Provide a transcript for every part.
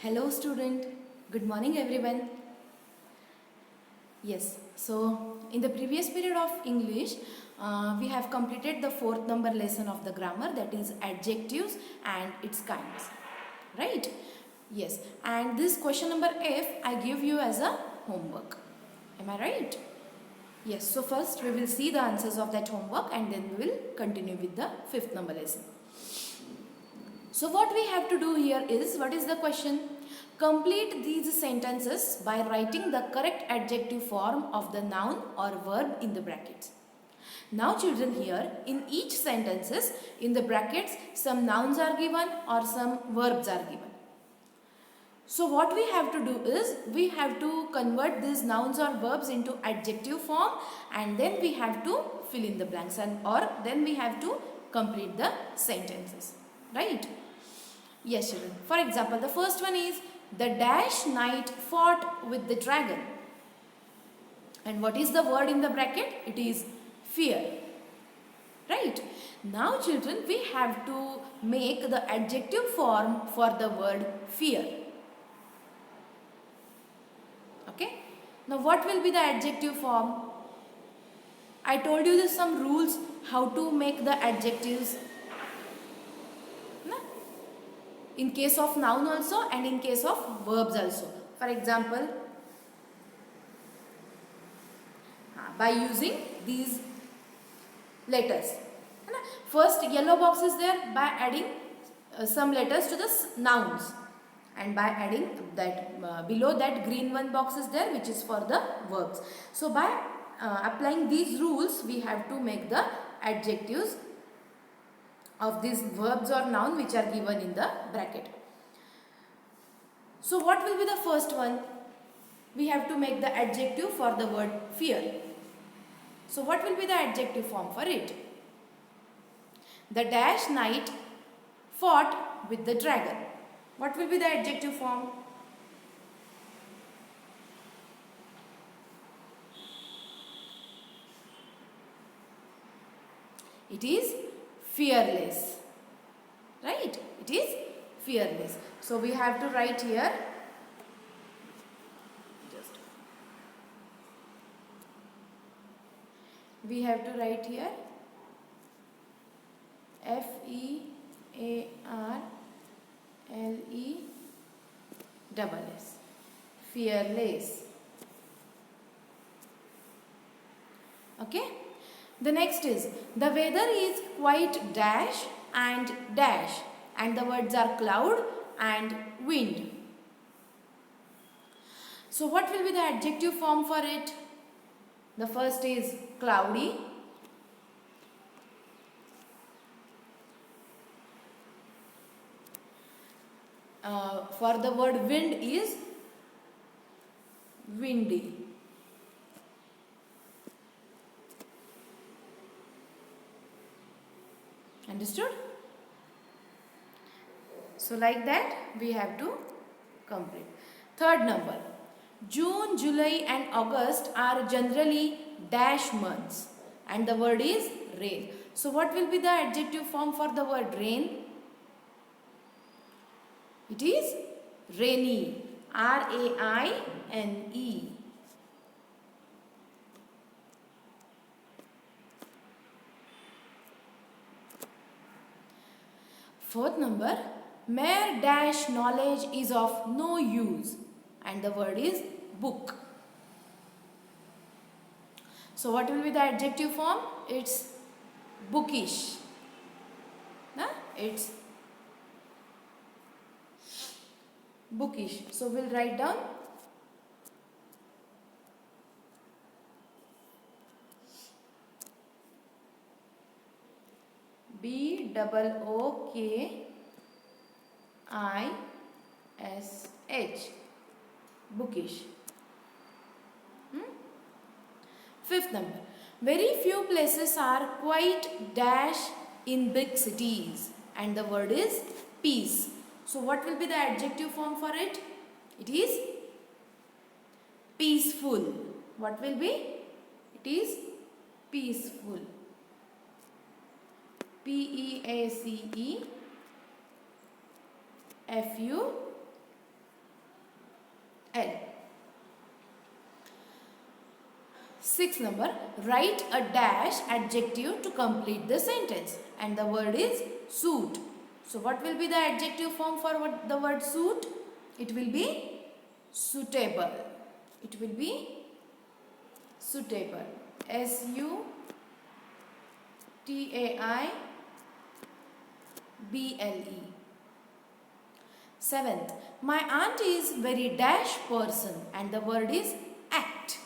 Hello student, good morning everyone. Yes, so in the previous period of English, we have completed the fourth number lesson of the grammar, that is adjectives and its kinds, right? Yes, and this question number F I give you as a homework. Am I right? Yes, so first we will see the answers of that homework and then we will continue with the fifth number lesson. So what we have to do here is, what is the question? Complete these sentences by writing the correct adjective form of the noun or verb in the brackets. Now children, here in each sentences in the brackets some nouns are given or some verbs are given. So what we have to do is, we have to convert these nouns or verbs into adjective form and then we have to fill in the blanks or then we have to complete the sentences, right? Yes children. For example, the first one is, the dash knight fought with the dragon. And what is the word in the bracket? It is fear. Right? Now children, we have to make the adjective form for the word fear. Okay? Now what will be the adjective form? I told you there's some rules how to make the adjectives. In case of noun also and in case of verbs also. For example, by using these letters. First yellow box is there, by adding some letters to the nouns, and by adding that below that green one box is there which is for the verbs. So by applying these rules we have to make the adjectives of these verbs or noun which are given in the bracket. So what will be the first one? We have to make the adjective for the word fear. So what will be the adjective form for it? The dash knight fought with the dragon. What will be the adjective form? It is fearless, right? It is fearless. So we have to write here, we have to write here Fearless, fearless. Okay. The next is, the weather is quite dash and the words are cloud and wind. So what will be the adjective form for it? The first is cloudy. For the word wind is windy. Understood? So like that we have to complete. Third number. June, July and August are generally dash months and the word is rain. So what will be the adjective form for the word rain? It is rainy. R-A-I-N-E. Fourth number, mere dash knowledge is of no use and the word is book. So what will be the adjective form? It's bookish. It's bookish. So we'll write down B-O-O-K-I-S-H, bookish. Fifth number, very few places are quite dash in big cities and the word is peace. So what will be the adjective form for it? It is peaceful. What will be? It is peaceful. Peaceful. L. 6th number, write a dash adjective to complete the sentence, and the word is suit. So what will be the adjective form for the word suit? It will be suitable. It will be suitable. SUTAIBLE. 7th, my aunt is very dash person, and the word is act.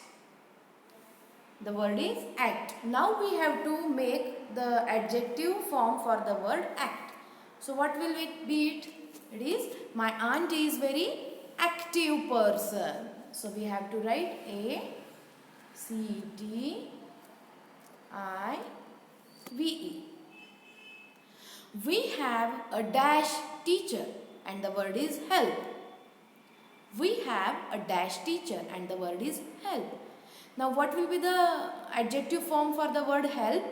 The word is act. Now we have to make the adjective form for the word act. So what will it be? It is, my aunt is very active person. So we have to write ACTIVE. We have a dash teacher, and the word is help. We have a dash teacher, and the word is help. Now what will be the adjective form for the word help?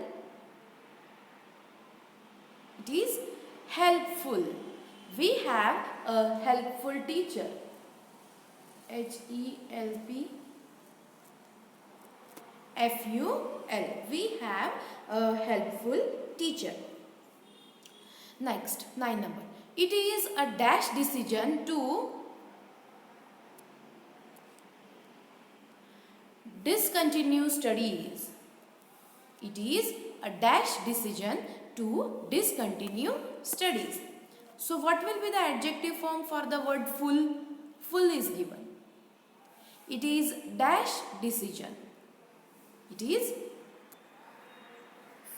It is helpful. We have a helpful teacher. HELPFUL. We have a helpful teacher. Next, 9 number. It is a dash decision to discontinue studies. It is a dash decision to discontinue studies. So what will be the adjective form for the word full? Full is given. It is dash decision. It is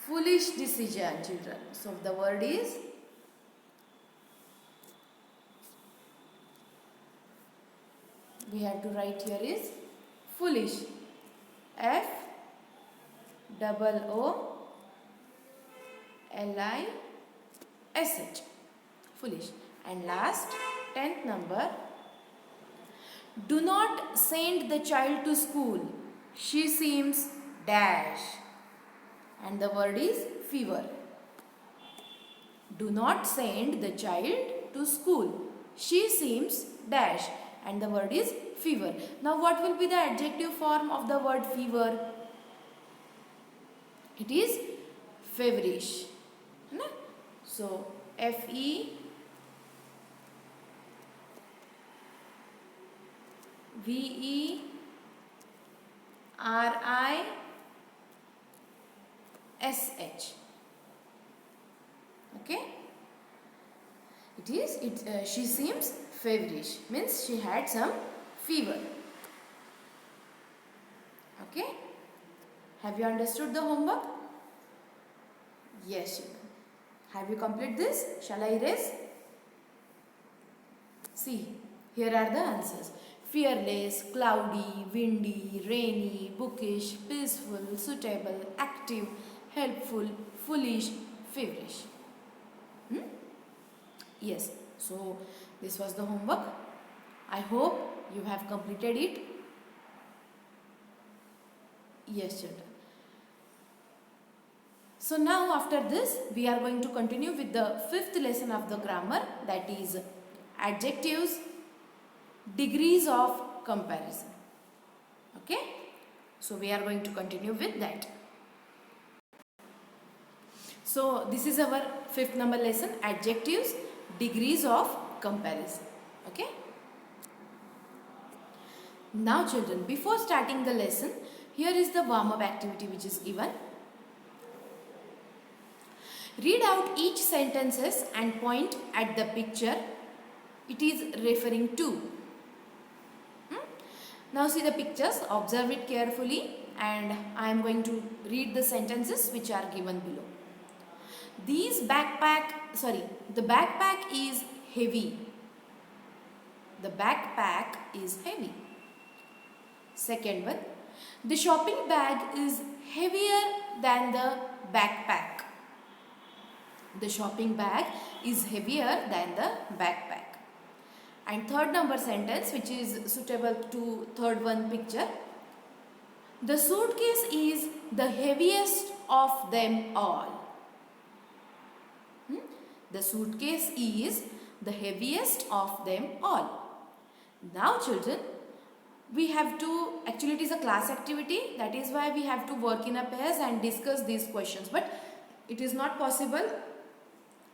foolish decision, children. So the word is we have to write here is foolish. FOOLISH. Foolish. And last, 10th number. Do not send the child to school. She seems dash. And the word is fever. Do not send the child to school. She seems dash. And the word is fever. Now what will be the adjective form of the word fever? It is feverish. So FEVERISH. Okay. She seems feverish, means she had some fever. Okay. Have you understood the homework? Yes, children. Have you completed this? Shall I erase? See, here are the answers. Fearless, cloudy, windy, rainy, bookish, peaceful, suitable, active, helpful, foolish, feverish. Yes, so this was the homework. I hope you have completed it. Yes, children. So now after this, we are going to continue with the 5th lesson of the grammar, that is adjectives, degrees of comparison. Okay. So we are going to continue with that. So this is our 5th number lesson, adjectives, degrees of comparison. Okay. Now children, before starting the lesson, here is the warm-up activity which is given. Read out each sentences and point at the picture it is referring to. Now see the pictures, observe it carefully, and I am going to read the sentences which are given below. The backpack is heavy. The backpack is heavy. Second one, the shopping bag is heavier than the backpack. The shopping bag is heavier than the backpack. And third number sentence, which is suitable to third one picture. The suitcase is the heaviest of them all. The suitcase is the heaviest of them all. Now children, we have to, actually it is a class activity, that is why we have to work in a pairs and discuss these questions, but it is not possible,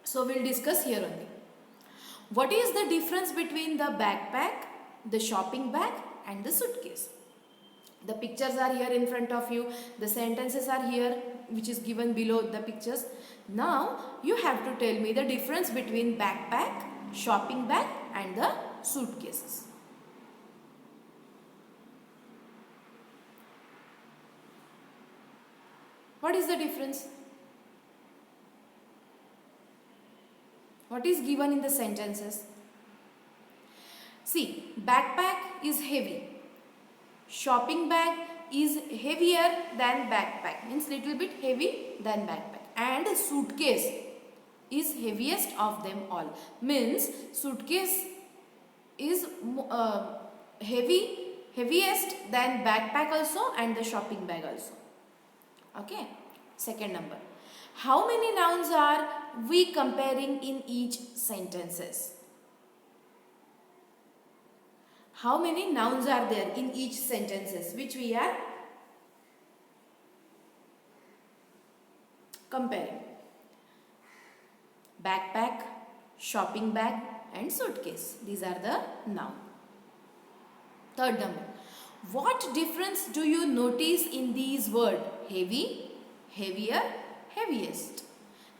so we'll discuss here only. What is the difference between the backpack, the shopping bag and the suitcase? The pictures are here in front of you, the sentences are here which is given below the pictures. Now you have to tell me the difference between backpack, shopping bag and the suitcases. What is the difference? What is given in the sentences? See, backpack is heavy. Shopping bag is heavier than backpack, means little bit heavy than backpack. And suitcase is heaviest of them all, means suitcase is heaviest than backpack also and the shopping bag also. Okay, second number. How many nouns are we comparing in each sentences? How many nouns are there in each sentences which we are comparing? Backpack, shopping bag and suitcase. These are the nouns. Third number. What difference do you notice in these words? Heavy, heavier, heaviest.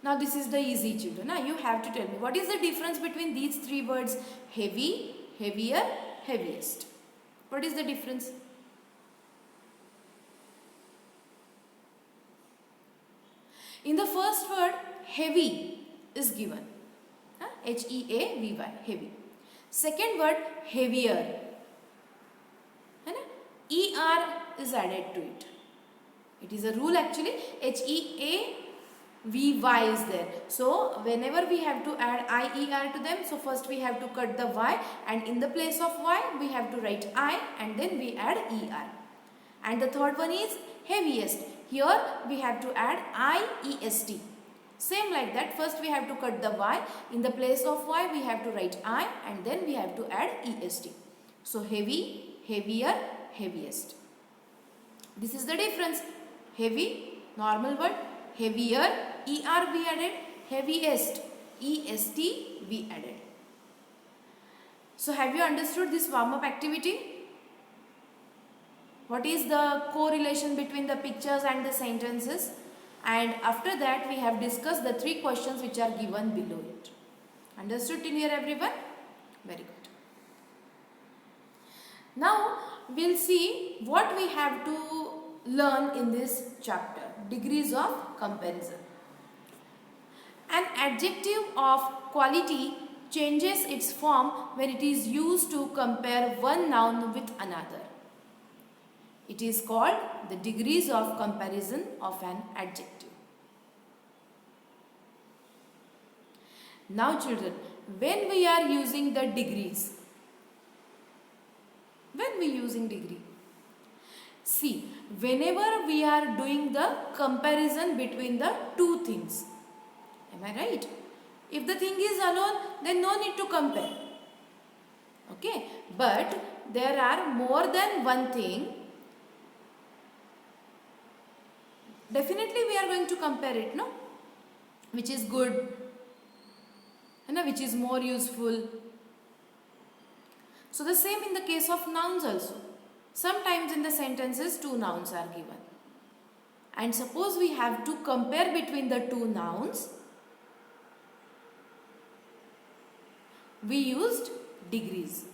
Now this is the easy, children. Now you have to tell me what is the difference between these three words? Heavy, heavier, heaviest. What is the difference? In the first word, heavy is given. H-E-A-V-Y, heavy. Second word, heavier. ER is added to it. It is a rule actually. H-E-A-V-Y is there. So whenever we have to add I-E-R to them, so first we have to cut the Y and in the place of Y we have to write I and then we add ER. And the third one is heaviest. Here we have to add I-E-S-T. Same like that, first we have to cut the Y, in the place of Y we have to write I and then we have to add E-S-T. So heavy, heavier, heaviest. This is the difference. Heavy, normal word. Heavier, ER we added. Heaviest, EST we added. So have you understood this warm-up activity? What is the correlation between the pictures and the sentences? And after that we have discussed the three questions which are given below it. Understood till here everyone? Very good. Now we'll see what we have to learn in this chapter. Degrees of comparison. An adjective of quality changes its form when it is used to compare one noun with another. It is called the degrees of comparison of an adjective. Now children, when we are using the degrees, see, whenever we are doing the comparison between the two things, am I right? If the thing is alone, then no need to compare. Okay, but there are more than one thing. Definitely we are going to compare it, no? Which is good, and which is more useful. So the same in the case of nouns also. Sometimes in the sentences two nouns are given. And suppose we have to compare between the two nouns, we used degrees.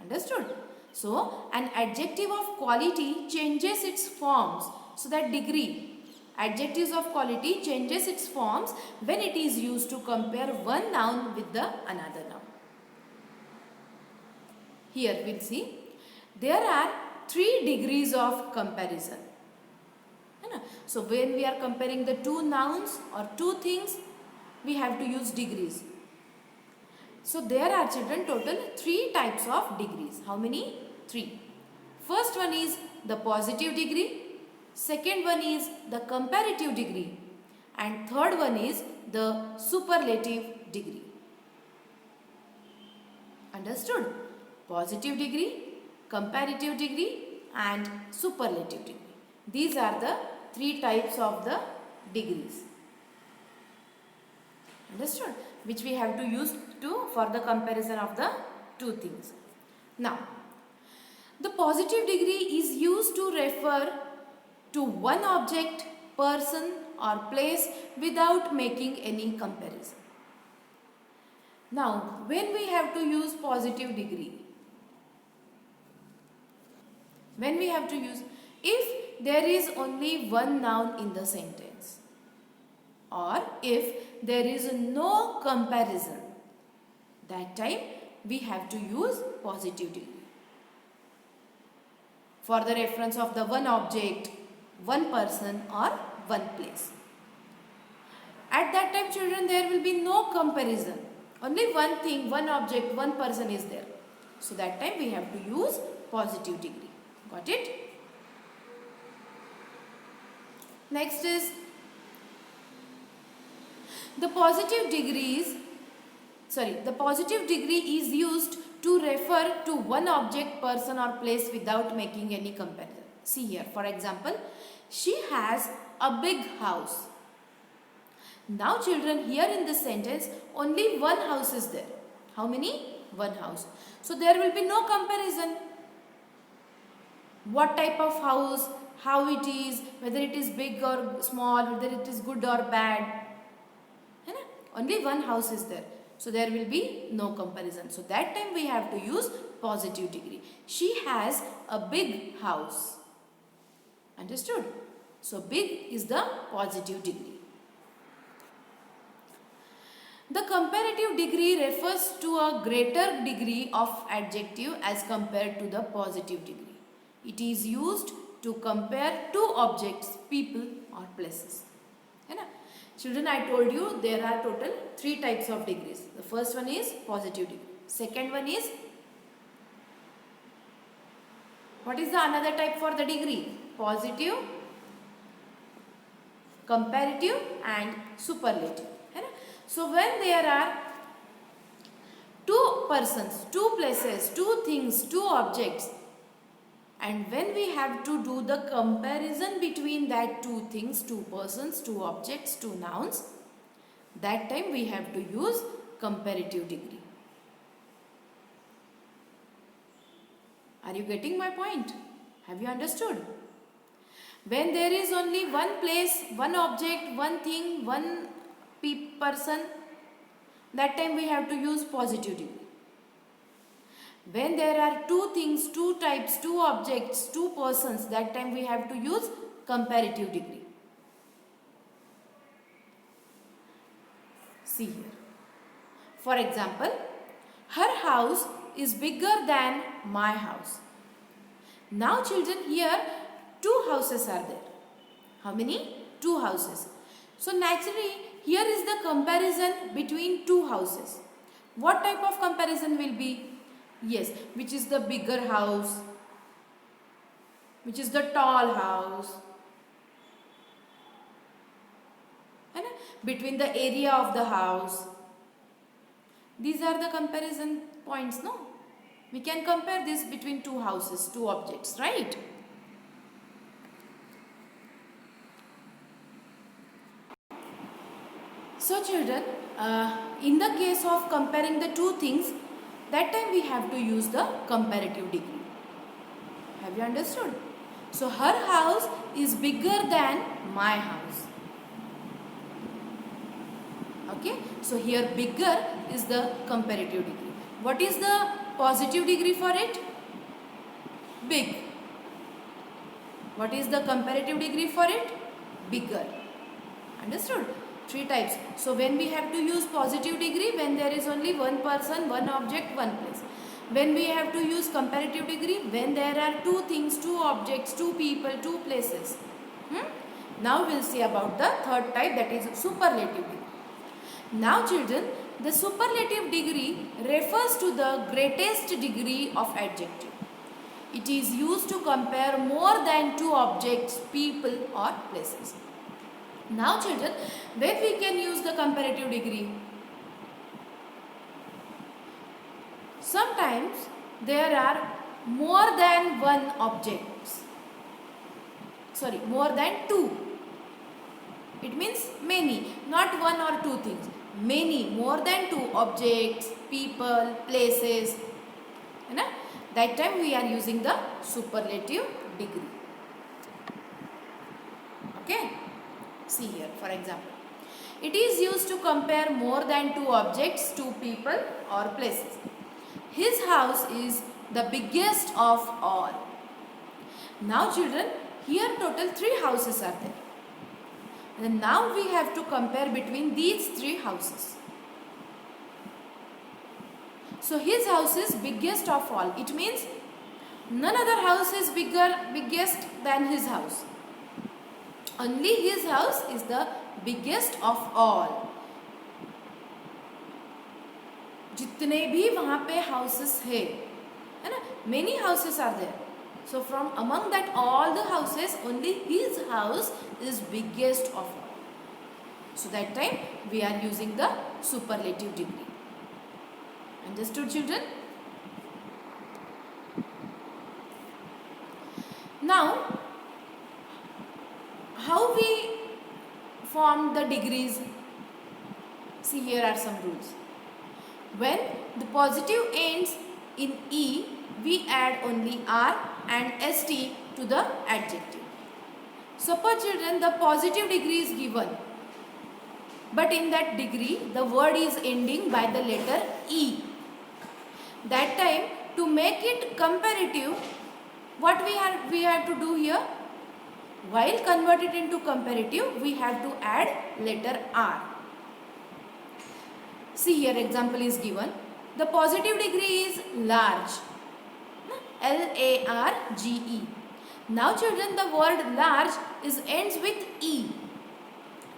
Understood? So an adjective of quality changes its forms. So that degree, adjectives of quality changes its forms when it is used to compare one noun with the another noun. Here we'll see, there are 3 degrees of comparison. So when we are comparing the two nouns or two things, we have to use degrees. So there are children total 3 types of degrees. How many? 3. First one is the positive degree. Second one is the comparative degree. And third one is the superlative degree. Understood? Positive degree, comparative degree and superlative degree. These are the three types of the degrees. Understood? Which we have to use for the comparison of the two things. Now, the positive degree is used to refer to one object, person or place without making any comparison. Now, when we have to use positive degree? When we have to use, if there is only one noun in the sentence, or if there is no comparison, that time we have to use positive degree for the reference of the one object, one person or one place. At that time, children, there will be no comparison. Only one thing, one object, one person is there. So that time we have to use positive degree. Got it? Next is the positive degree is used to refer to one object, person or place without making any comparison. See here, for example, she has a big house. Now children, here in this sentence, only one house is there. How many? One house. So there will be no comparison. What type of house, how it is, whether it is big or small, whether it is good or bad. Only one house is there. So there will be no comparison. So that time we have to use positive degree. She has a big house. Understood? So big is the positive degree. The comparative degree refers to a greater degree of adjective as compared to the positive degree. It is used to compare two objects, people or places. Children, I told you there are total 3 types of degrees. The first one is positive degree. Second one is, what is the another type for the degree? Positive, comparative and superlative. So when there are two persons, two places, two things, two objects, and when we have to do the comparison between that two things, two persons, two objects, two nouns, that time we have to use comparative degree. Are you getting my point? Have you understood? When there is only one place, one object, one thing, one person, that time we have to use positive degree. When there are two things, two types, two objects, two persons, that time we have to use comparative degree. See here. For example, her house is bigger than my house. Now children, here two houses are there. How many? Two houses. So naturally, here is the comparison between two houses. What type of comparison will be? Yes, which is the bigger house, which is the tall house, and between the area of the house. These are the comparison points, no? We can compare this between two houses, two objects, right? So children, in the case of comparing the two things, that time we have to use the comparative degree. Have you understood? So her house is bigger than my house. Okay. So here bigger is the comparative degree. What is the positive degree for it? Big. What is the comparative degree for it? Bigger. Understood? 3 types. So when we have to use positive degree, when there is only one person, one object, one place. When we have to use comparative degree, when there are two things, two objects, two people, two places. Now we'll see about the third type, that is superlative degree. Now children, the superlative degree refers to the greatest degree of adjective. It is used to compare more than two objects, people or places. Now children, when we can use the comparative degree? Sometimes there are more than one objects. Sorry, more than two. It means many, not one or two things. Many, more than two objects, people, places. है ना? That time we are using the superlative degree. Okay? See here, for example. It is used to compare more than two objects, two people or places. His house is the biggest of all. Now children, here total 3 houses are there. And now we have to compare between these 3 houses. So his house is biggest of all. It means none other house is biggest than his house. Only his house is the biggest of all. जितने भी वहाँ पे houses है ना, many houses are there. So from among that all the houses, only his house is biggest of all. So that time we are using the superlative degree. Understood, children? Now, how we form the degrees? See, here are some rules. When the positive ends in E, we add only R and ST to the adjective. Suppose children, the positive degree is given, but in that degree the word is ending by the letter E. That time, to make it comparative, what we have to do here? While convert it into comparative, we have to add letter R. See here, example is given. The positive degree is large. L-A-R-G-E. Now children, the word large ends with E.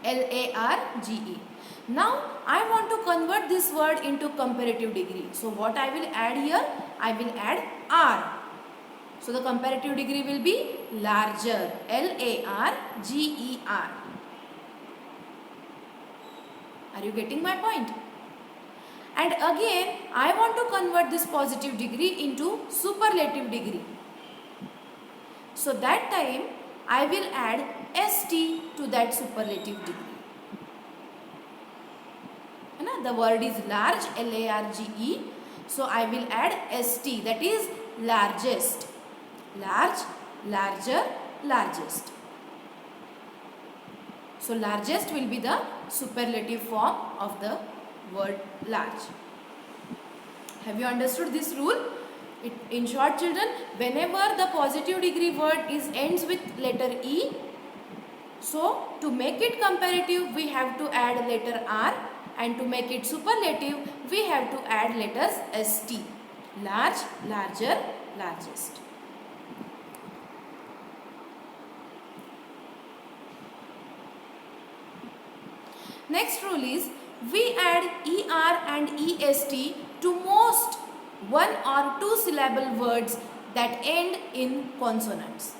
L-A-R-G-E. Now I want to convert this word into comparative degree. So what I will add here? I will add R. So the comparative degree will be larger. L-A-R-G-E-R. Are you getting my point? And again, I want to convert this positive degree into superlative degree. So that time, I will add ST to that superlative degree. The word is large, L-A-R-G-E. So I will add ST, that is largest. Large, larger, largest. So largest will be the superlative form of the word large. Have you understood this rule? In short children, whenever the positive degree word ends with letter E, so to make it comparative we have to add letter R, and to make it superlative we have to add letters ST. Large, larger, largest. Next rule is, we add ER and EST to most one or two syllable words that end in consonants.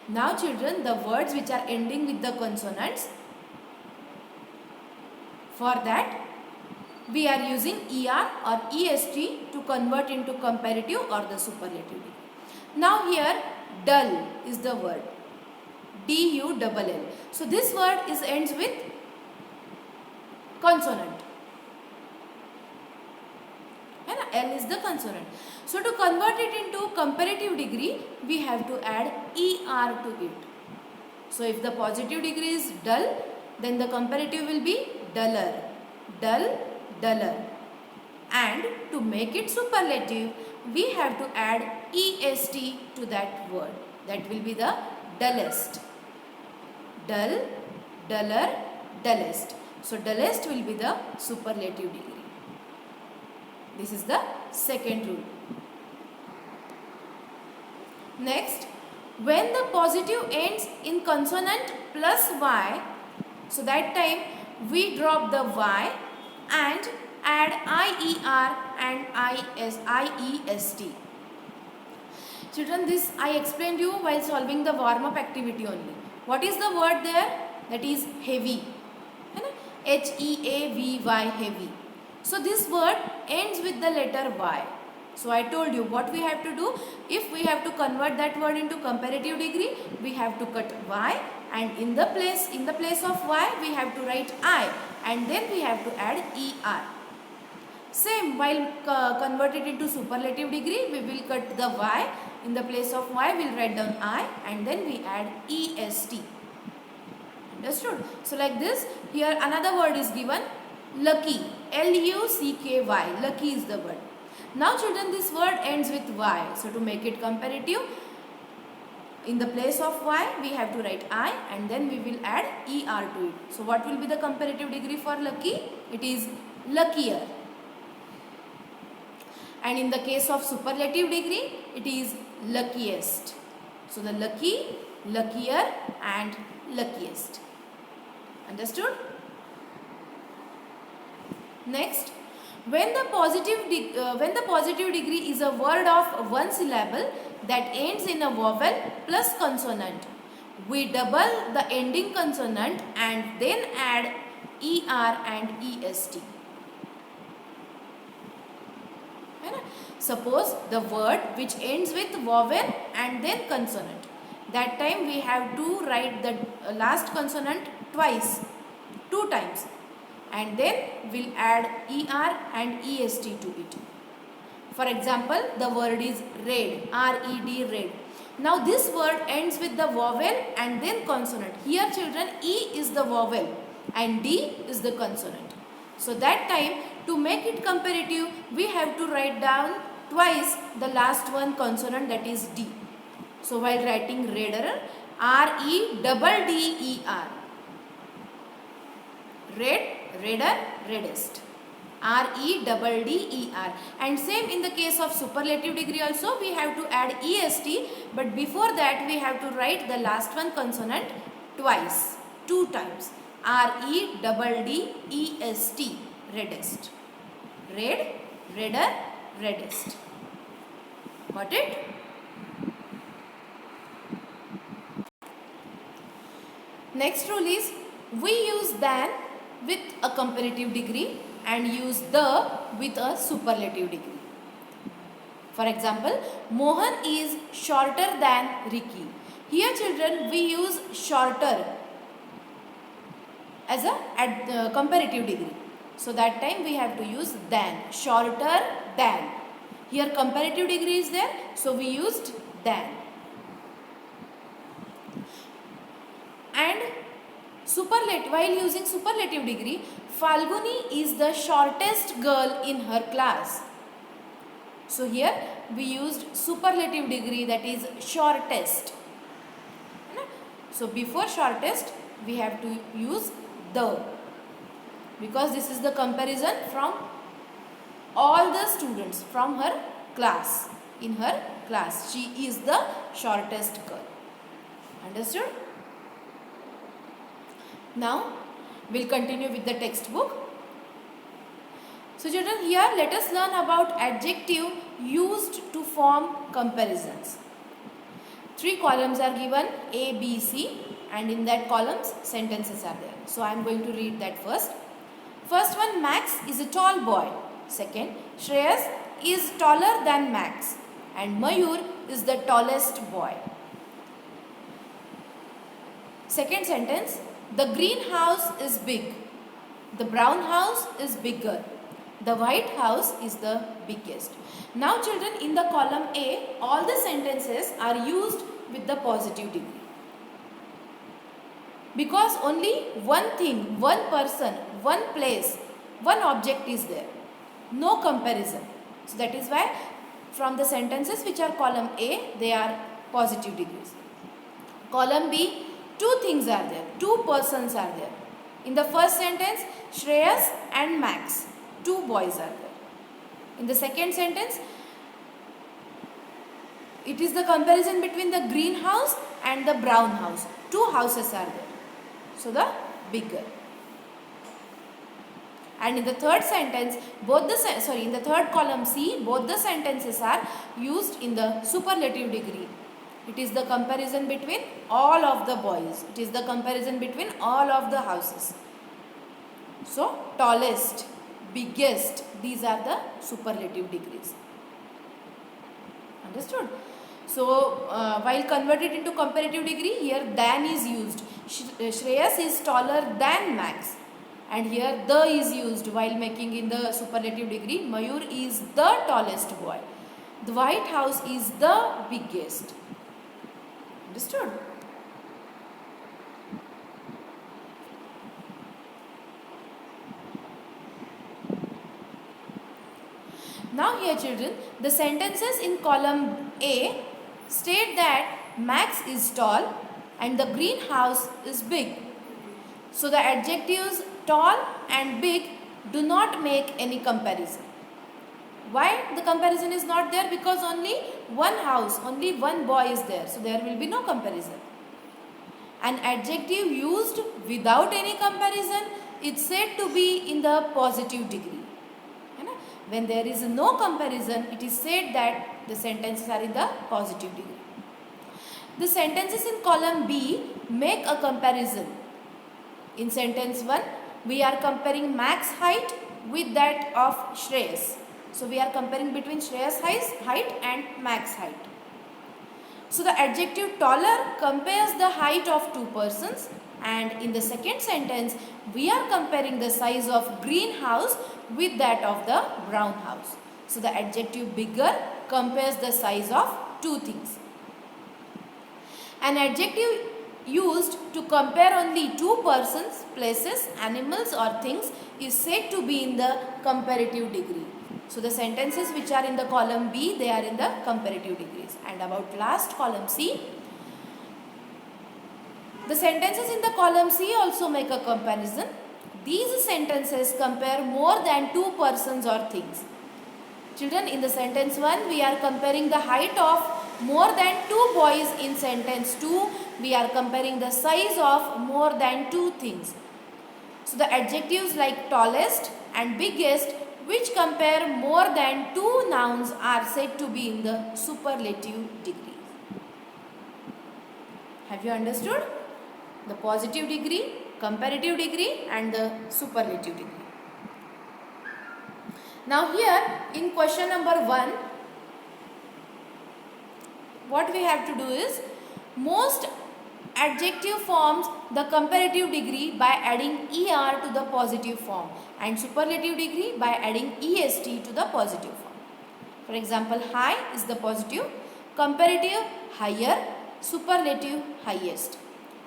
Now children, the words which are ending with the consonants, for that we are using ER or EST to convert into comparative or the superlative. Now here dull is the word. D-U-L-L. So this word ends with consonant. L is the consonant. So to convert it into comparative degree, we have to add ER to it. So if the positive degree is dull, then the comparative will be duller. Dull, duller. And to make it superlative, we have to add EST to that word. That will be the dullest. Dull, duller, dullest. So dullest will be the superlative degree. This is the second rule. Next, when the positive ends in consonant plus Y, so that time we drop the Y and add IER and IEST. Children, this I explained you while solving the warm-up activity only. What is the word there? That is heavy. H-E-A-V-Y, heavy. So this word ends with the letter Y. So I told you what we have to do. If we have to convert that word into comparative degree, we have to cut y, and in the place of y we have to write I, and then we have to add er. Same, while converted into superlative degree, we will cut the y. In the place of y, we will write down I, and then we add est. Understood? So like this, here another word is given, lucky. L-U-C-K-Y. Lucky is the word. Now children, this word ends with y. So to make it comparative, in the place of y, we have to write I, and then we will add er to it. So what will be the comparative degree for lucky? It is luckier. And in the case of superlative degree, it is luckiest. So the lucky, luckier, and luckiest. Understood? Next, when the positive degree is a word of one syllable that ends in a vowel plus consonant, we double the ending consonant and then add er and est. Suppose the word which ends with vowel and then consonant, that time we have to write the last consonant twice, 2 times, and then we'll add er and est to it. For example, the word is red, R-E-D, red. Now this word ends with the vowel and then consonant. Here children, E is the vowel and D is the consonant. So that time, to make it comparative, we have to write down twice the last one consonant, that is D. So while writing redder, R-E-D-D-E-R. Red, redder, reddest. R-E-D-D-E-R. And same in the case of superlative degree also, we have to add est, but before that we have to write the last one consonant twice, 2 times. R-E-D-D-E-S-T, reddest. Red, redder, reddest. Got it? Next rule is, we use than with a comparative degree and use the with a superlative degree. For example, Mohan is shorter than Ricky. Here children, we use shorter as a comparative degree. So that time we have to use than, shorter than. Here comparative degree is there, so we used than. And while using superlative degree, Falguni is the shortest girl in her class. So here we used superlative degree, that is shortest. So before shortest we have to use the, because this is the comparison from all the students from her class. In her class, she is the shortest girl. Understood? Now we'll continue with the textbook. So children, here let us learn about adjective used to form comparisons. 3 columns are given, A, B, C, and in that columns sentences are there. So I am going to read that first. First one, Max is a tall boy. Second, Shreyas is taller than Max, and Mayur is the tallest boy. Second sentence, the green house is big. The brown house is bigger. The white house is the biggest. Now children, in the column A, all the sentences are used with the positive degree. Because only one thing, one person, one place, one object is there. No comparison. So that is why from the sentences which are column A, they are positive degrees. Column B, 2 things are there, 2 persons are there. In the first sentence, Shreyas and Max, 2 boys are there. In the second sentence, it is the comparison between the green house and the brown house. 2 houses are there. So the bigger. And in the third sentence, in the third column C, both the sentences are used in the superlative degree. It is the comparison between all of the boys. It is the comparison between all of the houses. So, tallest, biggest, these are the superlative degrees. Understood? So while converted into comparative degree, here than is used. Shreyas is taller than Max, and here the is used while making in the superlative degree. Mayur is the tallest boy. The White House is the biggest. Understood? Now here children, the sentences in column A state that Max is tall and the greenhouse is big. So the adjectives tall and big do not make any comparison. Why the comparison is not there? Because only one house, only one boy is there. So there will be no comparison. An adjective used without any comparison is said to be in the positive degree. When there is no comparison, it is said that the sentences are in the positive degree. The sentences in column B make a comparison. In sentence 1, we are comparing Mac's height with that of Shreyas. So we are comparing between Shreyas' height and Mac's height. So the adjective taller compares the height of two persons, and in the second sentence we are comparing the size of greenhouse with that of the brown house. So the adjective bigger compares the size of two things. An adjective used to compare only two persons, places, animals or things is said to be in the comparative degree. So the sentences which are in the column B, they are in the comparative degrees. And about last column C, the sentences in the column C also make a comparison. These sentences compare more than two persons or things. Children, in the sentence 1, we are comparing the height of more than two boys. In sentence 2, we are comparing the size of more than two things. So the adjectives like tallest and biggest, which compare more than two nouns, are said to be in the superlative degree. Have you understood? The positive degree, comparative degree and the superlative degree. Now here in question number 1, what we have to do is, most adjective forms the comparative degree by adding er to the positive form, and superlative degree by adding est to the positive form. For example, high is the positive, comparative higher, superlative highest.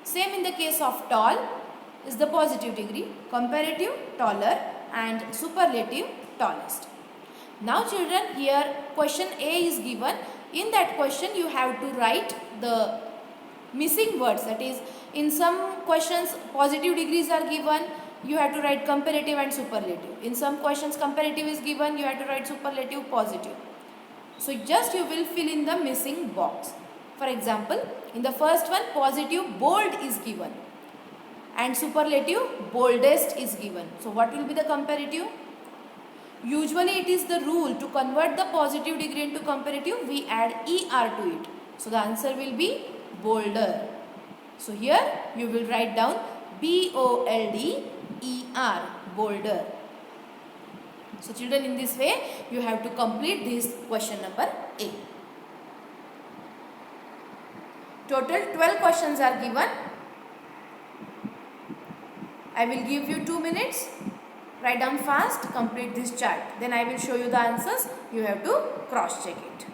Same in the case of tall is the positive degree, comparative taller and superlative tallest. Now children, here question A is given. In that question you have to write the missing words. That is, in some questions positive degrees are given, you have to write comparative and superlative. In some questions comparative is given, you have to write superlative positive. So just you will fill in the missing box. For example, in the first one positive bold is given and superlative boldest is given. So what will be the comparative? Usually it is the rule to convert the positive degree into comparative, we add er to it. So the answer will be bolder. So here you will write down bolder, bolder. So children, in this way you have to complete this question number A. Total 12 questions are given. I will give you 2 minutes. Write down fast, complete this chart. Then I will show you the answers. You have to cross check it.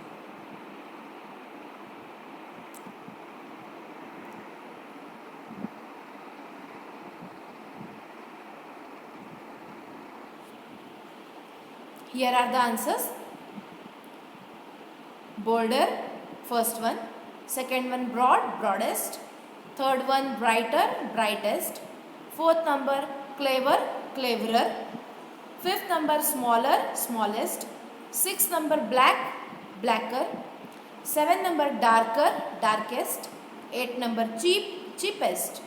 Here are the answers. Bolder, first one. Second one broad, broadest. Third one brighter, brightest. Fourth number clever, cleverer. Fifth number smaller, smallest. Sixth number black, blacker. Seventh number darker, darkest. Eighth number cheap, cheapest.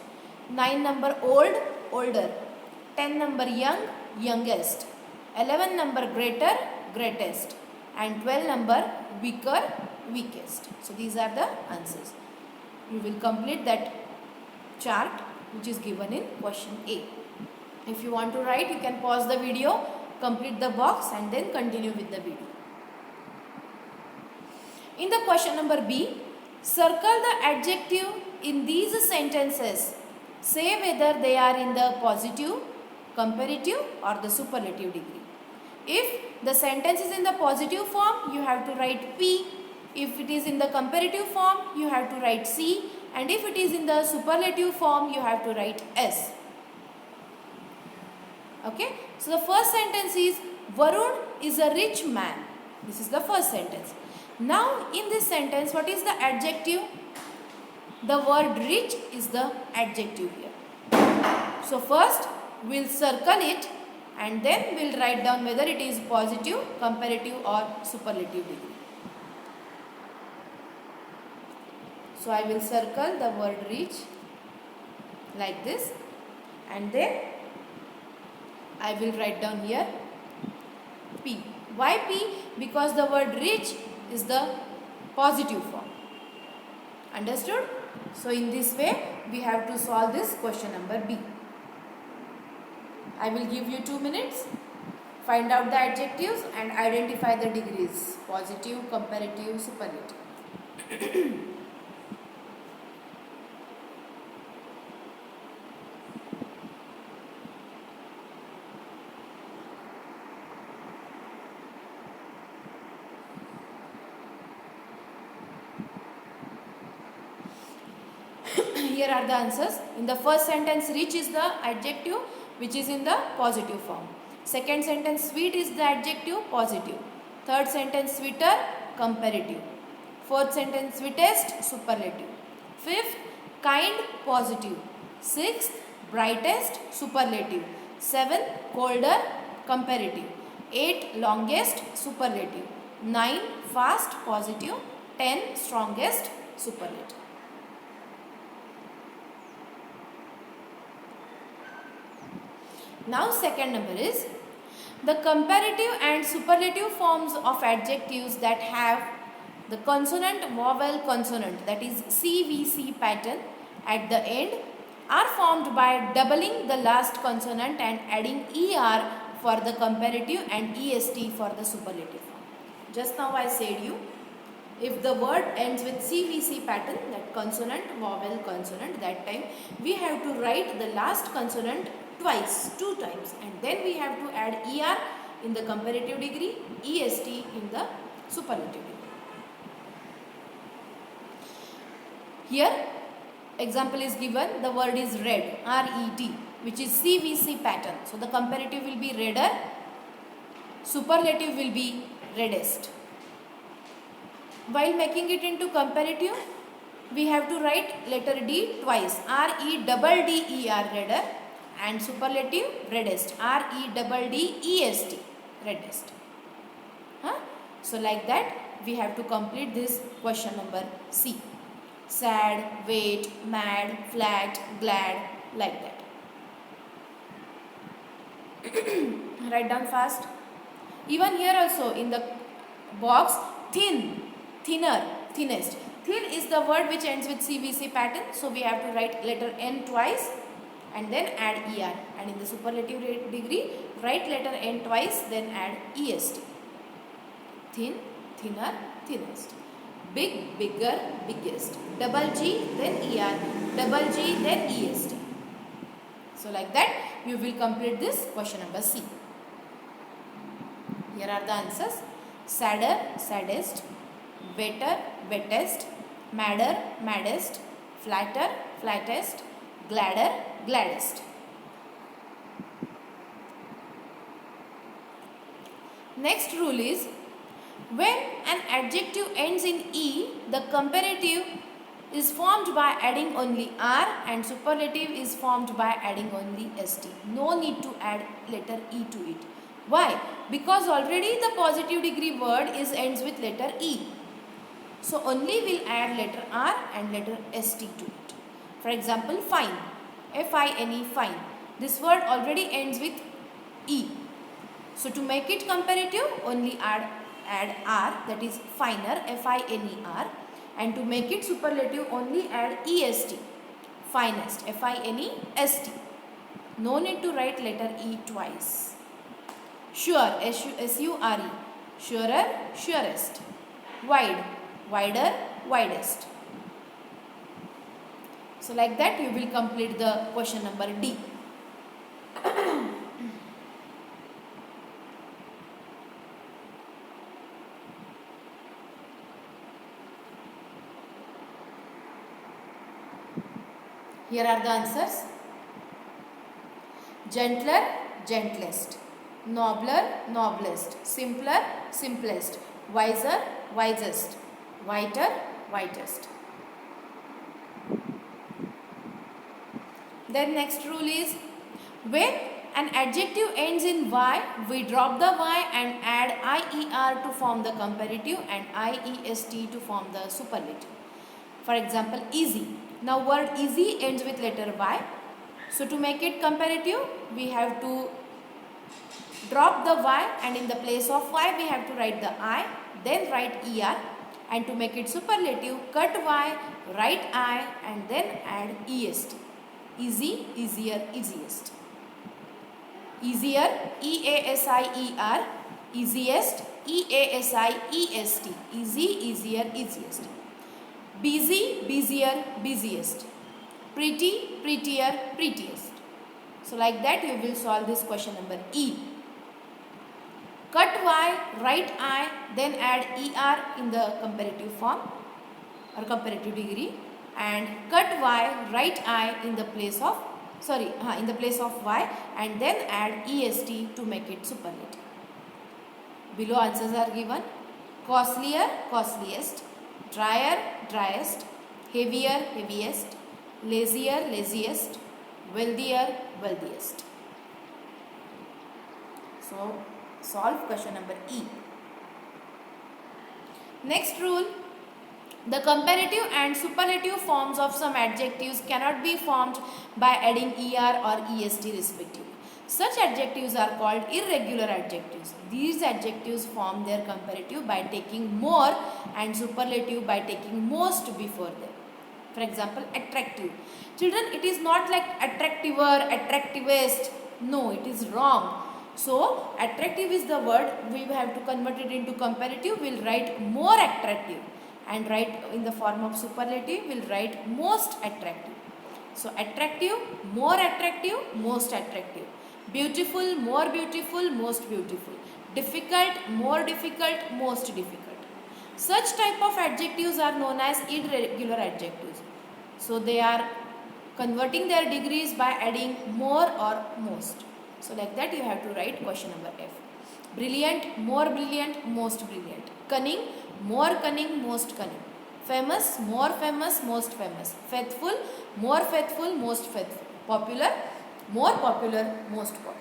Nine number old, older. 10 number young, youngest. 11 number greater, greatest. And 12 number weaker, weakest. So these are the answers. You will complete that chart which is given in question A. If you want to write, you can pause the video, complete the box and then continue with the video. In the question number B, circle the adjective in these sentences. Say whether they are in the positive, comparative or the superlative degree. If the sentence is in the positive form, you have to write P. If it is in the comparative form, you have to write C. And if it is in the superlative form, you have to write S. Okay. So the first sentence is Varun is a rich man. This is the first sentence. Now in this sentence, what is the adjective? The word rich is the adjective here. So first we'll circle it and then we'll write down whether it is positive, comparative or superlative degree. So I will circle the word rich like this and then I will write down here P. Why P? Because the word rich is the positive form. Understood? So in this way we have to solve this question number B. I will give you 2 minutes. Find out the adjectives and identify the degrees. Positive, comparative, superlative. Here are the answers. In the first sentence, rich is the adjective which is in the positive form. Second sentence, sweet is the adjective, positive. Third sentence, sweeter, comparative. Fourth sentence, sweetest, superlative. Fifth, kind, positive. Sixth, brightest, superlative. Seventh, colder, comparative. 8, longest, superlative. 9, fast, positive. 10, strongest, superlative. Now second number is the comparative and superlative forms of adjectives that have the consonant vowel consonant, that is CVC pattern at the end, are formed by doubling the last consonant and adding ER for the comparative and EST for the superlative form. Just now I said you, if the word ends with CVC pattern, that consonant vowel consonant, that time we have to write the last consonant twice, 2 times, and then we have to add ER in the comparative degree, EST in the superlative degree. Here example is given, the word is red, R-E-D, which is CVC pattern. So the comparative will be redder, superlative will be reddest. While making it into comparative, we have to write letter D twice, R-E-double-D-E-R, redder, and superlative reddest, R-E-double-D-E-S-T, reddest. So like that we have to complete this question number C. Sad, wait, mad, flat, glad, like that. Write down fast. Even here also in the box, thin, thinner, thinnest. Thin is the word which ends with CVC pattern, so we have to write letter N twice and then add ER, and in the superlative degree write letter N twice then add EST. Thin, thinner, thinnest. Big, bigger, biggest. Double G then ER, double G then EST. So like that you will complete this question number C. Here are the answers. Sadder, saddest. Wetter, wettest. Madder, maddest. Flatter, flattest. Gladder, gladdest. Next rule is, when an adjective ends in E, the comparative is formed by adding only R and superlative is formed by adding only ST. No need to add letter E to it. Why? Because already the positive degree word ends with letter E. So only we'll add letter R and letter ST to it. For example, fine, F-I-N-E, fine. This word already ends with E. So to make it comparative, only add R, that is finer, F-I-N-E-R. And to make it superlative, only add EST, finest, F-I-N-E-S-T. No need to write letter E twice. Sure, S-U-R-E, surer, surest. Wide, wider, widest. So like that you will complete the question number D. Here are the answers. Gentler, gentlest. Nobler, noblest. Simpler, simplest. Wiser, wisest. Whiter, whitest. Then next rule is, when an adjective ends in y, we drop the y and add ier to form the comparative and iest to form the superlative. For example, easy. Now word easy ends with letter y. So to make it comparative, we have to drop the y and in the place of y we have to write the I, then write er, and to make it superlative, cut y, write I and then add est. Easy, easier, easiest. Easier, easier, easiest, easiest. Easy, easier, easiest. Busy, busier, busiest. Pretty, prettier, prettiest. So like that you will solve this question number E. Cut y, write I, then add er in the comparative form or comparative degree, and cut y, write I in the place of y and then add est to make it superlative. Below answers are given. Costlier, costliest. Drier, driest. Heavier, heaviest. Lazier, laziest. Wealthier, wealthiest. So solve question number E. Next rule. The comparative and superlative forms of some adjectives cannot be formed by adding er or est respectively. Such adjectives are called irregular adjectives. These adjectives form their comparative by taking more and superlative by taking most before them. For example, attractive. Children, it is not like attractiver, attractivest. No, it is wrong. So, attractive is the word. We have to convert it into comparative. We will write more attractive. And write in the form of superlative, we'll write most attractive. So attractive, more attractive, most attractive. Beautiful, more beautiful, most beautiful. Difficult, more difficult, most difficult. Such type of adjectives are known as irregular adjectives. So they are converting their degrees by adding more or most. So like that you have to write question number F. Brilliant, more brilliant, most brilliant. Cunning, more cunning, most cunning. Famous, more famous, most famous. Faithful, more faithful, most faithful. Popular, more popular, most popular.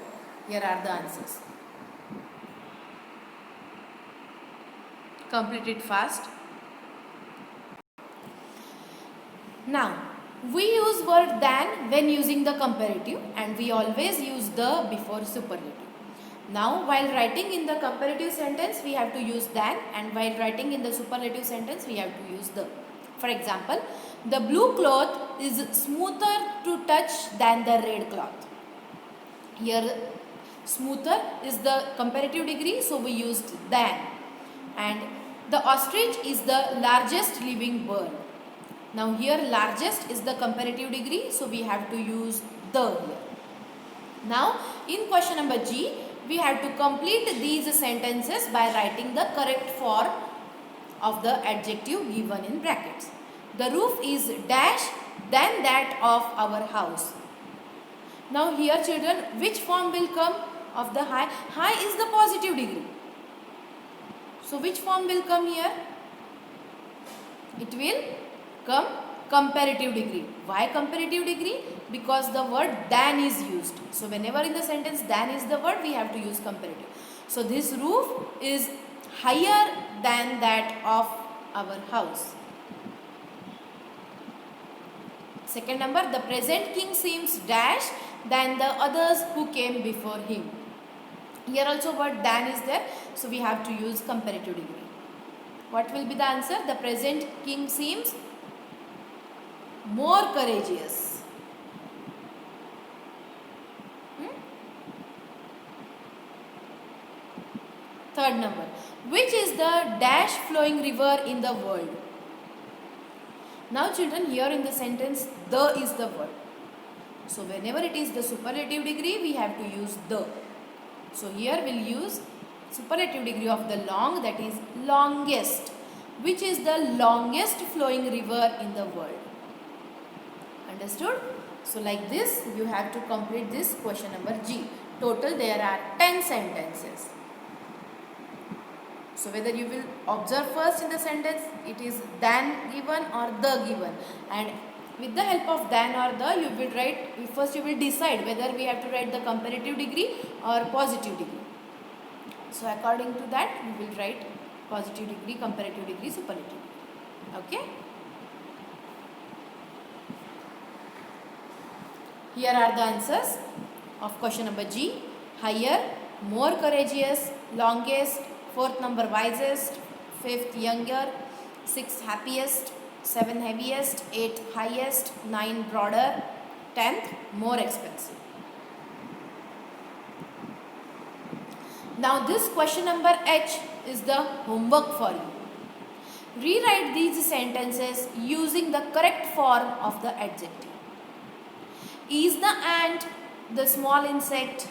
Here are the answers. Complete it fast. Now, we use word than when using the comparative and we always use the before superlative. Now, while writing in the comparative sentence, we have to use than, and while writing in the superlative sentence, we have to use the. For example, the blue cloth is smoother to touch than the red cloth. Here, smoother is the comparative degree, so we used than. And the ostrich is the largest living bird. Now, here largest is the comparative degree, so we have to use the here. Now, in question number G, we have to complete these sentences by writing the correct form of the adjective given in brackets. The roof is dash than that of our house. Now here children, which form will come of the high? High is the positive degree. So which form will come here? It will come comparative degree. Why comparative degree? Because the word than is used. So whenever in the sentence than is the word, we have to use comparative. So this roof is higher than that of our house. Second number, the present king seems dash than the others who came before him. Here also word than is there, so we have to use comparative degree. What will be the answer? The present king seems more courageous. Third number, Which is the dash flowing river in the world? Now children, here in the sentence, the is the word. So whenever it is the superlative degree, we have to use the. So here we'll use superlative degree of the long, that is longest. Which is the longest flowing river in the world? Understood? So like this, you have to complete this question number G. Total there are 10 sentences. So whether you will observe first in the sentence, it is than given or the given, and with the help of than or the, you will write, first you will decide whether we have to write the comparative degree or positive degree. So according to that, we will write positive degree, comparative degree, superlative. Okay. Here are the answers of question number G. Higher, more courageous, longest, fourth number wisest, fifth younger, sixth happiest, seventh heaviest, eighth highest, ninth broader, 10th more expensive. Now this question number H is the homework for you. Rewrite these sentences using the correct form of the adjective. Is the ant the small insect?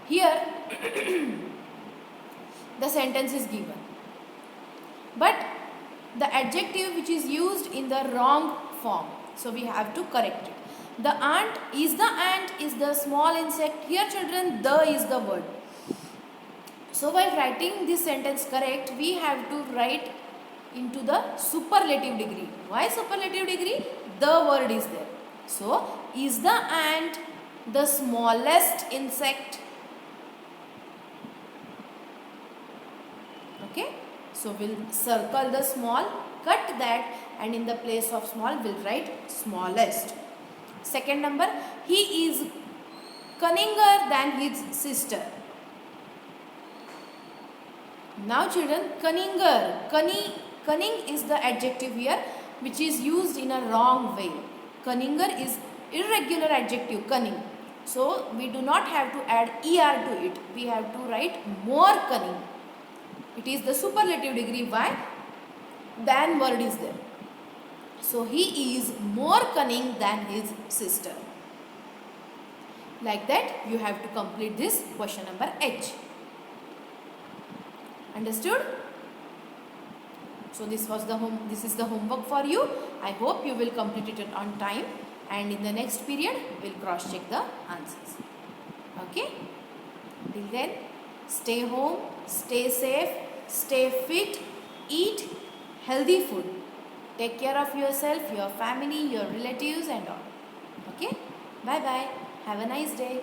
Here the sentence is given, but the adjective which is used in the wrong form, so we have to correct it. The ant is the small insect. Here children, the is the word. So while writing this sentence correct, we have to write into the superlative degree. Why superlative degree? The word is there. So is the ant the smallest insect? Okay, so we'll circle the small, cut that, and in the place of small we'll write smallest. Second number, he is cunninger than his sister. Now children, cunninger, cunning is the adjective here which is used in a wrong way. Cunninger is irregular adjective, cunning. So we do not have to add er to it. We have to write more cunning. It is the superlative degree. Why? Than word is there. So he is more cunning than his sister. Like that, you have to complete this question number H. Understood? So this is the homework for you. I hope you will complete it on time, and in the next period we'll cross check the answers. Okay? Till then, stay home, stay safe, stay fit, eat healthy food. Take care of yourself, your family, your relatives and all. Okay? Bye bye. Have a nice day.